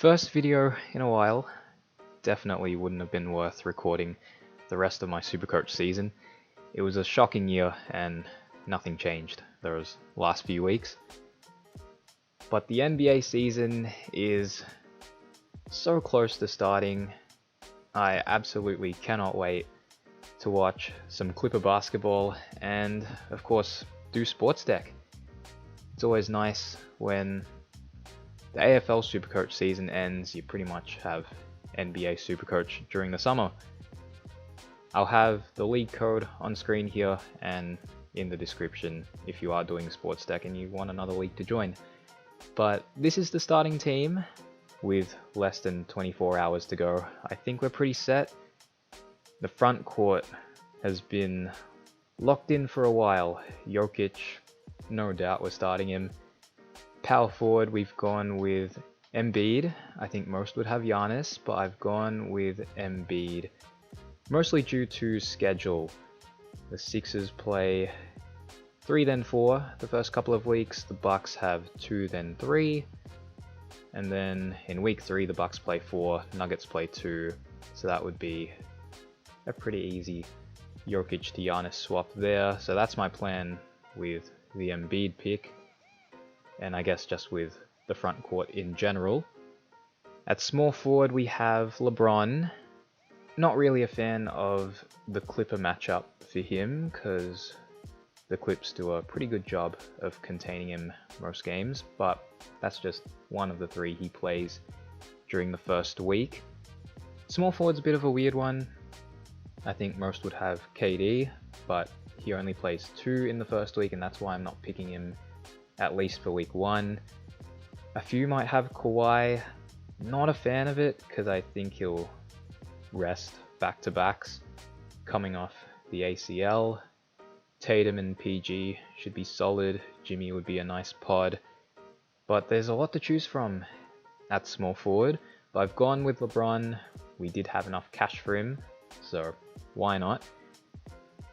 First video in a while. Definitely wouldn't have been worth recording the rest of my Supercoach season. It was a shocking year and nothing changed those last few weeks. But the NBA season is so close to starting. I absolutely cannot wait to watch some Clipper basketball and, of course, do Sportsdeck. It's always nice when the AFL Supercoach season ends, you pretty much have NBA Supercoach during the summer. I'll have the league code on screen here and in the description if you are doing Sportsdeck and you want another league to join. But this is the starting team with less than 24 hours to go. I think we're pretty set. The front court has been locked in for a while. Jokic, no doubt we're starting him. Power forward, we've gone with Embiid. I think most would have Giannis, but I've gone with Embiid. Mostly due to schedule. The Sixers play 3 then 4 the first couple of weeks. The Bucks have 2 then 3. And then in week 3 the Bucks play 4, Nuggets play 2. So that would be a pretty easy Jokic to Giannis swap there. So that's my plan with the Embiid pick. And I guess just with the front court in general. At small forward we have LeBron. Not really a fan of the Clipper matchup for him because the Clips do a pretty good job of containing him most games, but that's just one of the 3 he plays during the first week. Small forward's a bit of a weird one. I think most would have KD, but he only plays 2 in the first week and that's why I'm not picking him at least for week 1. A few might have Kawhi. Not a fan of it because I think he'll rest back-to-backs coming off the ACL. Tatum and PG should be solid. Jimmy would be a nice pod. But there's a lot to choose from at small forward. But I've gone with LeBron. We did have enough cash for him, so why not?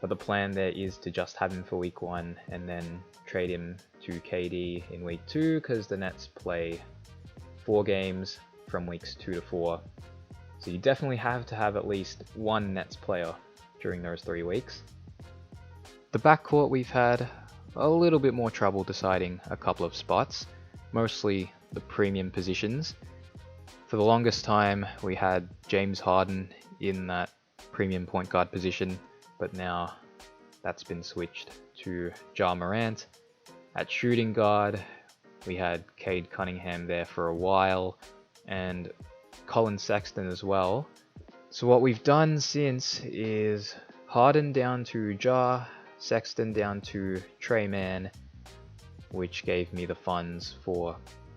But the plan there is to just have him for week 1 and then trade him to KD in week 2 because the Nets play 4 games from weeks 2 to 4. So you definitely have to have at least one Nets player during those 3 weeks. The backcourt we've had a little bit more trouble deciding a couple of spots, mostly the premium positions. For the longest time we had James Harden in that premium point guard position, but now that's been switched to Ja Morant. At shooting guard, we had Cade Cunningham there for a while, and Colin Sexton as well. So what we've done since is Harden down to Ja, Sexton down to Trey Mann, which gave me the funds for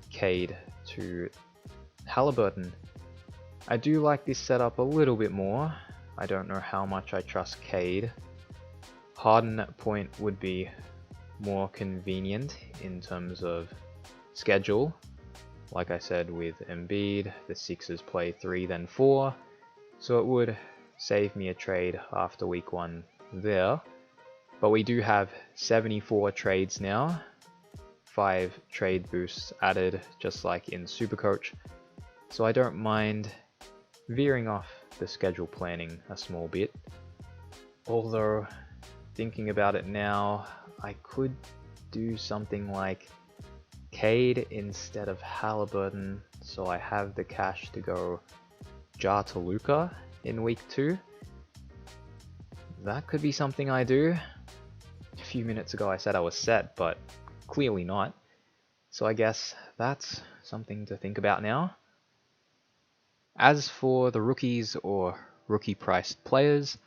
Cade to Halliburton. I do like this setup a little bit more. I don't know how much I trust Cade. Harden at point would be more convenient in terms of schedule. Like I said with Embiid, the Sixers play 3 then 4, so it would save me a trade after week 1 there. But we do have 74 trades now, 5 trade boosts added just like in Supercoach, so I don't mind veering off the schedule planning a small bit. Although, thinking about it now, I could do something like Cade instead of Halliburton, so I have the cash to go Ja to Luka in week 2. That could be something I do. A few minutes ago I said I was set, but clearly not. So I guess that's something to think about now. As for the rookies or rookie-priced players,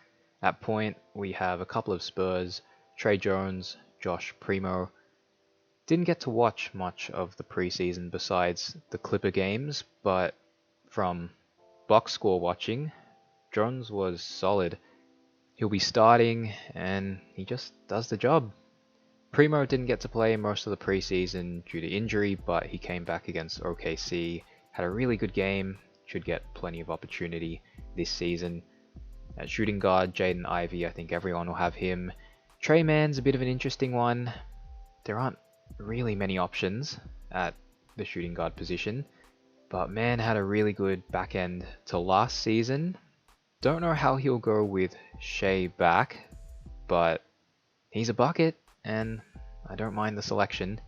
at point we have a couple of Spurs, Trey Jones, Josh Primo. Didn't get to watch much of the preseason besides the Clipper games, but from box score watching, Jones was solid. He'll be starting and he just does the job. Primo didn't get to play most of the preseason due to injury, but he came back against OKC, had a really good game, should get plenty of opportunity this season. At shooting guard, Jaden Ivey, I think everyone will have him. Trey Mann's a bit of an interesting one. There aren't really many options at the shooting guard position. but man had a really good back end to last season. Don't know how he'll go with Shea back, but he's a bucket, and I don't mind the selection.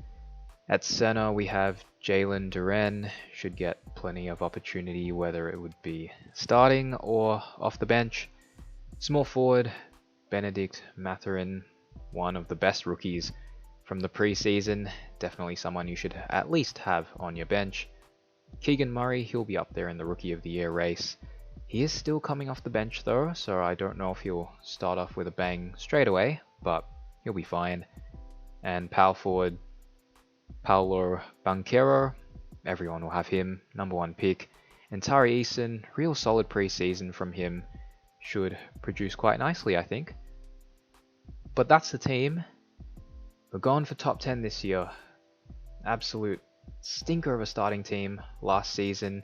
At center, we have Jalen Duren, should get plenty of opportunity, whether it would be starting or off the bench. Small forward, Benedict Mathurin, one of the best rookies from the preseason, definitely someone you should at least have on your bench. Keegan Murray, he'll be up there in the Rookie of the Year race. He is still coming off the bench though, so I don't know if he'll start off with a bang straight away, but he'll be fine. And power forward, Paulo Banquero, everyone will have him, number 1 pick. And Tari Eason, real solid preseason from him, should produce quite nicely, I think. But that's the team. We're going for top 10 this year. Absolute stinker of a starting team last season.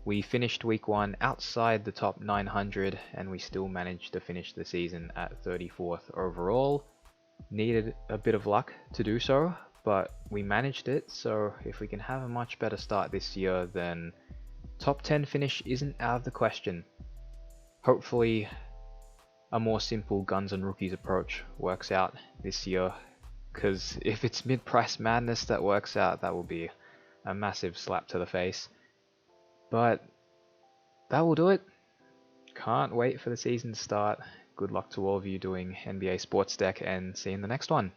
We finished week 1 outside the top 900 and we still managed to finish the season at 34th overall. Needed a bit of luck to do so, but we managed it, so if we can have a much better start this year, then top 10 finish isn't out of the question. Hopefully a more simple Guns and Rookies approach works out this year, because if it's mid-price madness that works out, that will be a massive slap to the face. But that will do it. Can't wait for the season to start. Good luck to all of you doing NBA Sportsdeck, and see you in the next one.